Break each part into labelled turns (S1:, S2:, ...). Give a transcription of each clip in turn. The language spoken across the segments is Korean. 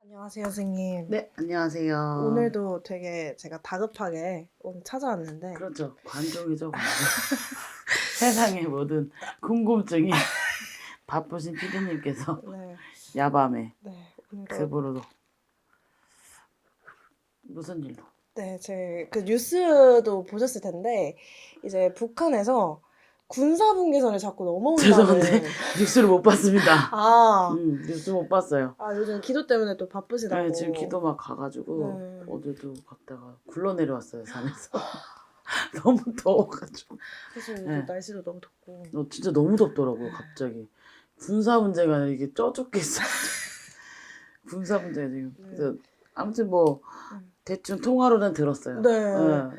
S1: 안녕하세요, 선생님.
S2: 네, 안녕하세요.
S1: 오늘도 되게 제가 다급하게 오늘 찾아왔는데,
S2: 그렇죠. 관종이죠, 관종. 세상의 모든 궁금증이 바쁘신 피디님께서
S1: 네,
S2: 야밤에
S1: 오늘도,
S2: 급으로 무슨 일로?
S1: 네, 제 그 뉴스도 보셨을 텐데, 이제 북한에서 군사분계선을 자꾸 넘어온다는.
S2: 죄송한데 뉴스를 못 봤습니다.
S1: 아,
S2: 뉴스 못 봤어요.
S1: 요즘 기도 때문에 또 바쁘시다고.
S2: 네, 지금 기도 막 가가지고
S1: 네.
S2: 어제도 갔다가 굴러 내려왔어요, 산에서. 너무 더워가지고.
S1: 사실
S2: 네.
S1: 날씨도 너무 덥고.
S2: 진짜 너무 덥더라고요, 갑자기. 군사 문제가 아니라 이게 쪄죽게 있어. 군사 문제가 지금. 그래서 아무튼 뭐 대충 통화로는 들었어요.
S1: 네.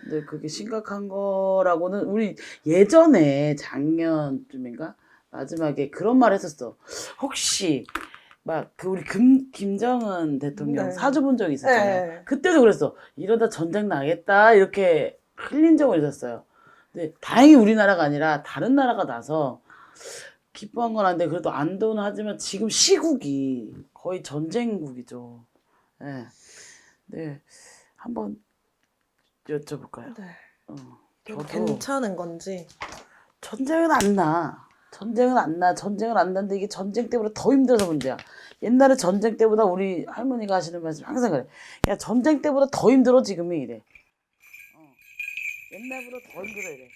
S2: 근데 그게 심각한 거라고는 우리 예전에 작년쯤인가 마지막에 그런 말 했었어. 혹시 막 그 우리 김정은 대통령
S1: 네.
S2: 사주 본 적이 있었잖아요.
S1: 네.
S2: 그때도 그랬어. 이러다 전쟁 나겠다 이렇게 흘린 적은 있었어요. 근데 다행히 우리나라가 아니라 다른 나라가 나서 기뻐한 건 아닌데 그래도 안도는 하지만 지금 시국이 거의 전쟁국이죠. 네. 네. 한번 여쭤볼까요?
S1: 네.
S2: 저도
S1: 괜찮은 건지.
S2: 전쟁은 안 나. 전쟁은 안 나. 전쟁은 안 나는데 이게 전쟁 때보다 더 힘들어서 문제야. 옛날에 전쟁 때보다 우리 할머니가 하시는 말씀 항상 그래. 야, 전쟁 때보다 더 힘들어 지금이 이래. 옛날보다 더 힘들어 이래.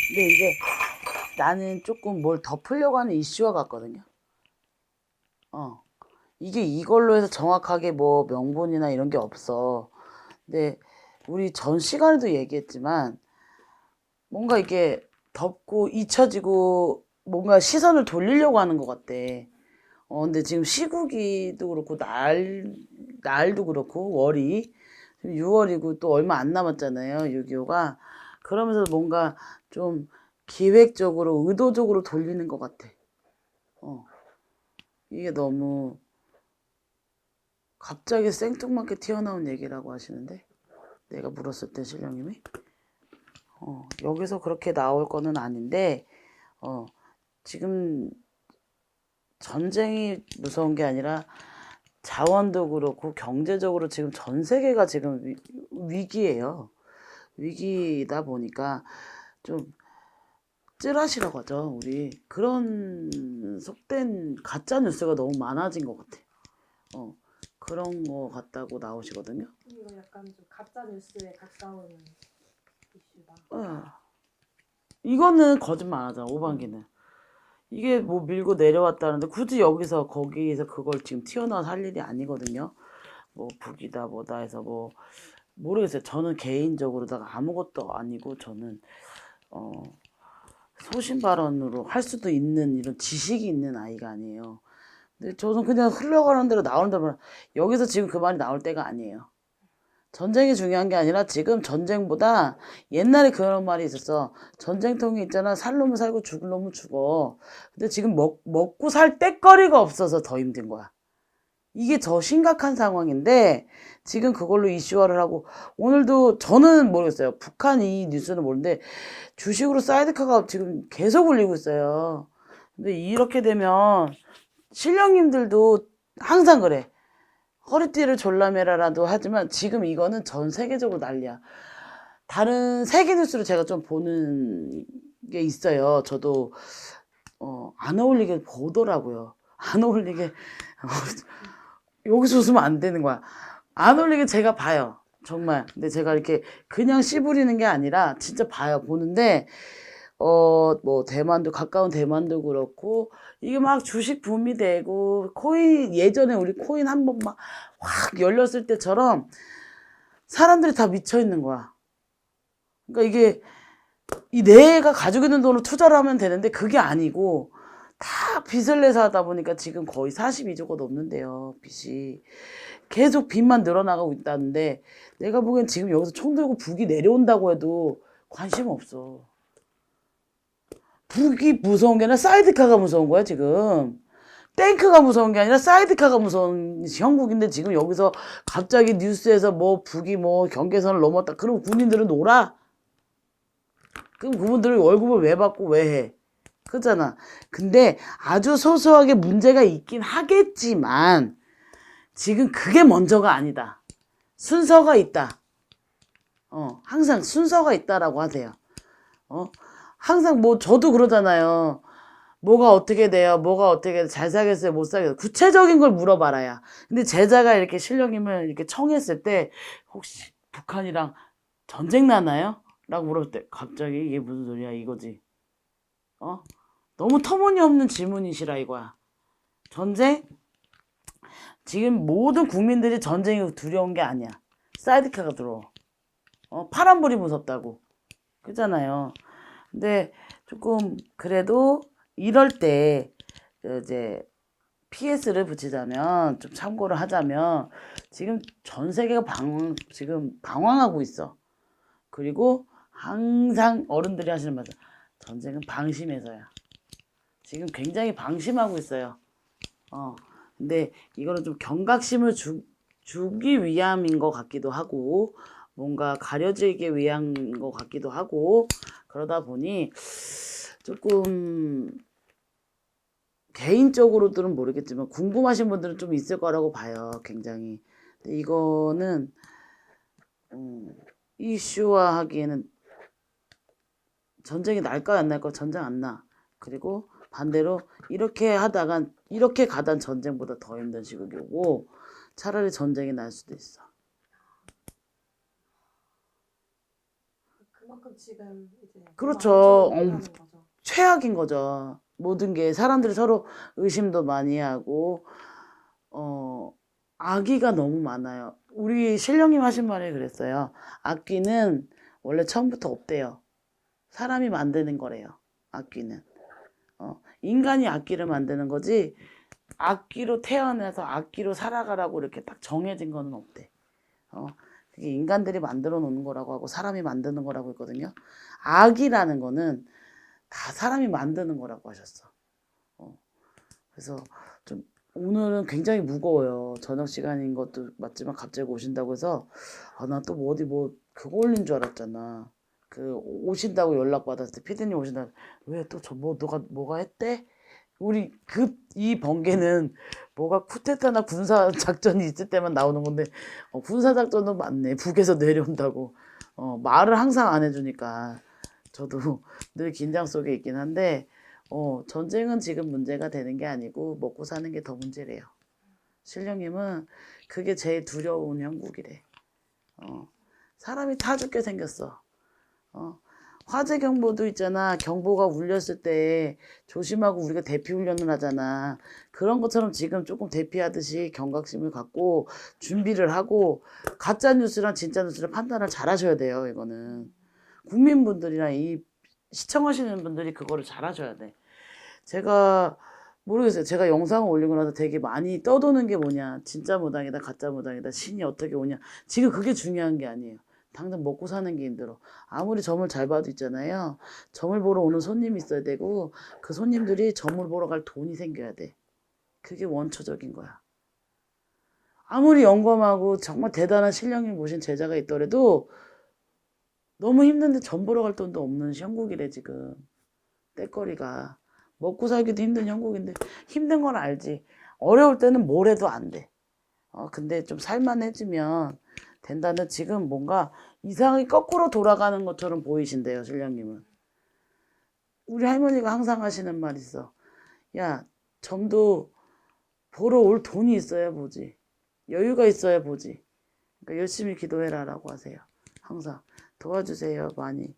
S2: 근데 이제 나는 조금 뭘 덮으려고 하는 이슈와 같거든요. 이게 이걸로 해서 정확하게 뭐 명분이나 이런 게 없어. 근데 우리 전 시간에도 얘기했지만 뭔가 이게 덮고 잊혀지고 뭔가 시선을 돌리려고 하는 것 같대. 근데 지금 시국이도 그렇고 날도 그렇고 월이 6월이고 또 얼마 안 남았잖아요. 6.25가. 그러면서 뭔가 좀 기획적으로 의도적으로 돌리는 것 같아. 이게 너무 갑자기 생뚱맞게 튀어나온 얘기라고 하시는데 내가 물었을 때 신령님이 여기서 그렇게 나올 거는 아닌데 지금 전쟁이 무서운 게 아니라 자원도 그렇고 경제적으로 지금 전 세계가 지금 위기예요. 위기다 보니까 좀 찌라시라고 하죠. 우리 그런 속된 가짜 뉴스가 너무 많아진 것 같아. 그런 거 같다고 나오시거든요.
S1: 이거 약간 좀 가짜 뉴스에 가까운 이슈다.
S2: 이거는 거짓말 안 하잖아, 오반기는. 이게 뭐 밀고 내려왔다는데 굳이 여기서 거기에서 그걸 지금 튀어나와서 할 일이 아니거든요. 뭐 북이다 뭐다 해서 뭐 모르겠어요. 저는 개인적으로다가 아무것도 아니고 저는 소신 발언으로 할 수도 있는 이런 지식이 있는 아이가 아니에요. 근데 저는 그냥 흘러가는 대로 나오는 대로 여기서 지금 그 말이 나올 때가 아니에요. 전쟁이 중요한 게 아니라 지금 전쟁보다 옛날에 그런 말이 있었어. 전쟁통이 있잖아. 살 놈은 살고 죽을 놈은 죽어. 근데 지금 먹고 살 떼거리가 없어서 더 힘든 거야. 이게 더 심각한 상황인데 지금 그걸로 이슈화를 하고 오늘도 저는 모르겠어요. 북한 이 뉴스는 모르는데 주식으로 사이드카가 지금 계속 울리고 있어요. 근데 이렇게 되면 신령님들도 항상 그래. 허리띠를 졸라매라라도 하지만 지금 이거는 전 세계적으로 난리야. 다른 세계 뉴스를 제가 좀 보는 게 있어요. 저도 안 어울리게 보더라고요. 안 어울리게 여기서 웃으면 안 되는 거야. 안 어울리게 제가 봐요. 정말. 근데 제가 이렇게 그냥 씨부리는 게 아니라 진짜 봐요. 보는데 뭐 대만도 가까운 대만도 그렇고 이게 막 주식 붐이 되고 코인 예전에 우리 코인 한 번 막 확 열렸을 때처럼 사람들이 다 미쳐 있는 거야. 그러니까 이게 내가 가지고 있는 돈을 투자를 하면 되는데 그게 아니고 다 빚을 내서 하다 보니까 지금 거의 42조가 넘는데요. 빚이 계속 빚만 늘어나가고 있다는데 내가 보기엔 지금 여기서 총 들고 북이 내려온다고 해도 관심 없어. 북이 무서운 게 아니라 사이드카가 무서운 거야 지금. 탱크가 무서운 게 아니라 사이드카가 무서운 형국인데 지금 여기서 갑자기 뉴스에서 뭐 북이 뭐 경계선을 넘었다. 그럼 군인들은 놀아? 그럼 그분들은 월급을 왜 받고 왜 해? 그잖아. 근데 아주 소소하게 문제가 있긴 하겠지만 지금 그게 먼저가 아니다. 순서가 있다. 항상 순서가 있다라고 하세요. 항상 뭐 저도 그러잖아요. 뭐가 어떻게 돼요? 뭐가 어떻게 돼요? 잘 살겠어요? 못 살겠어요? 구체적인 걸 물어봐라야. 근데 제자가 이렇게 신령님을 이렇게 청했을 때 혹시 북한이랑 전쟁 나나요? 라고 물었을 때 갑자기 이게 무슨 소리야 이거지. 너무 터무니없는 질문이시라 이거야. 전쟁? 지금 모든 국민들이 전쟁이 두려운 게 아니야. 사이드카가 들어와. 파란불이 무섭다고. 그잖아요. 근데 조금 그래도 이럴 때 이제 PS를 붙이자면 좀 참고를 하자면 지금 전 세계가 지금 방황하고 있어. 그리고 항상 어른들이 하시는 말씀 전쟁은 방심해서야. 지금 굉장히 방심하고 있어요. 근데 이거는 좀 경각심을 주기 위함인 것 같기도 하고 뭔가 가려지기 위한 것 같기도 하고 그러다 보니 조금 개인적으로들은 모르겠지만 궁금하신 분들은 좀 있을 거라고 봐요. 굉장히. 근데 이거는 이슈화 하기에는 전쟁이 날까 안 날까? 전쟁 안 나. 그리고 반대로 이렇게 하다가 이렇게 가단 전쟁보다 더 힘든 시국이고 차라리 전쟁이 날 수도 있어.
S1: 그만큼 지금 이제
S2: 그렇죠.
S1: 못하는 거죠.
S2: 최악인 거죠. 모든 게 사람들이 서로 의심도 많이 하고 악의가 너무 많아요. 우리 신령님 하신 말이 그랬어요. 악귀는 원래 처음부터 없대요. 사람이 만드는 거래요. 악귀는. 인간이 악귀를 만드는 거지 악귀로 태어나서 악귀로 살아가라고 이렇게 딱 정해진 거는 없대. 그게 인간들이 만들어 놓는 거라고 하고 사람이 만드는 거라고 했거든요. 악이라는 거는 다 사람이 만드는 거라고 하셨어. 그래서 좀 오늘은 굉장히 무거워요. 저녁 시간인 것도 맞지만 갑자기 오신다고 해서 나 또 뭐 어디 뭐 그거 올린 줄 알았잖아. 그 오신다고 연락 받았을 때 피디님 오신다. 왜 또 저 뭐 너가 뭐가 했대? 우리 이 번개는 뭐가 쿠데타나 군사 작전이 있을 때만 나오는 건데 군사 작전도 많네. 북에서 내려온다고. 말을 항상 안 해주니까 저도 늘 긴장 속에 있긴 한데 전쟁은 지금 문제가 되는 게 아니고 먹고 사는 게 더 문제래요. 신령님은 그게 제일 두려운 형국이래. 사람이 다 죽게 생겼어. 화재 경보도 있잖아. 경보가 울렸을 때 조심하고 우리가 대피 훈련을 하잖아. 그런 것처럼 지금 조금 대피하듯이 경각심을 갖고 준비를 하고 가짜 뉴스랑 진짜 뉴스를 판단을 잘 하셔야 돼요. 이거는 국민분들이랑 이 시청하시는 분들이 그거를 잘 하셔야 돼. 제가 모르겠어요. 제가 영상을 올리고 나서 되게 많이 떠도는 게 뭐냐. 진짜 무당이다, 가짜 무당이다, 신이 어떻게 오냐. 지금 그게 중요한 게 아니에요. 당장 먹고 사는 게 힘들어. 아무리 점을 잘 봐도 있잖아요. 점을 보러 오는 손님이 있어야 되고 그 손님들이 점을 보러 갈 돈이 생겨야 돼. 그게 원초적인 거야. 아무리 영검하고 정말 대단한 신령님 모신 제자가 있더라도 너무 힘든데 점 보러 갈 돈도 없는 형국이래 지금. 때거리가. 먹고 살기도 힘든 형국인데 힘든 건 알지. 어려울 때는 뭘 해도 안 돼. 근데 좀 살만해지면 된다는 지금 뭔가 이상하게 거꾸로 돌아가는 것처럼 보이신대요, 신령님은. 우리 할머니가 항상 하시는 말 있어. 야, 점도 보러 올 돈이 있어야 보지. 여유가 있어야 보지. 그러니까 열심히 기도해라라고 하세요. 항상 도와주세요, 많이.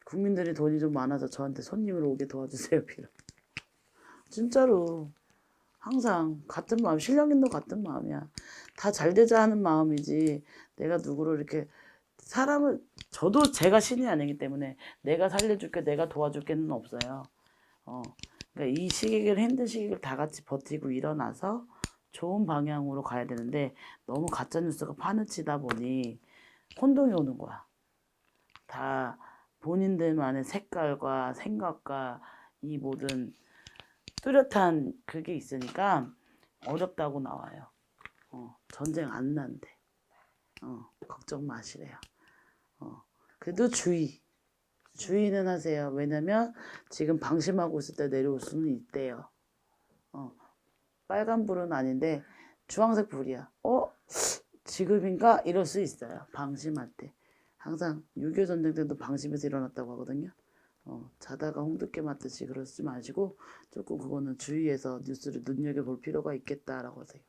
S2: 국민들이 돈이 좀 많아서 저한테 손님을 오게 도와주세요, 빌어. 진짜로. 항상 같은 마음, 신령님도 같은 마음이야. 다 잘 되자 하는 마음이지. 내가 누구를 이렇게 사람을 저도 제가 신이 아니기 때문에 내가 살려줄게, 내가 도와줄게는 없어요. 그러니까 이 시기를 힘든 시기를 다 같이 버티고 일어나서 좋은 방향으로 가야 되는데 너무 가짜 뉴스가 파묻히다 보니 혼동이 오는 거야. 다 본인들만의 색깔과 생각과 이 모든 뚜렷한 그게 있으니까 어렵다고 나와요. 전쟁 안 난대. 걱정 마시래요. 그래도 주의는 하세요. 왜냐면 지금 방심하고 있을 때 내려올 수는 있대요. 빨간 불은 아닌데 주황색 불이야. 지금인가? 이럴 수 있어요. 방심할 때. 항상 6.25 전쟁 때도 방심해서 일어났다고 하거든요. 자다가 홍두깨 맞듯이 그러지 마시고 조금 그거는 주의해서 뉴스를 눈여겨볼 필요가 있겠다라고 하세요.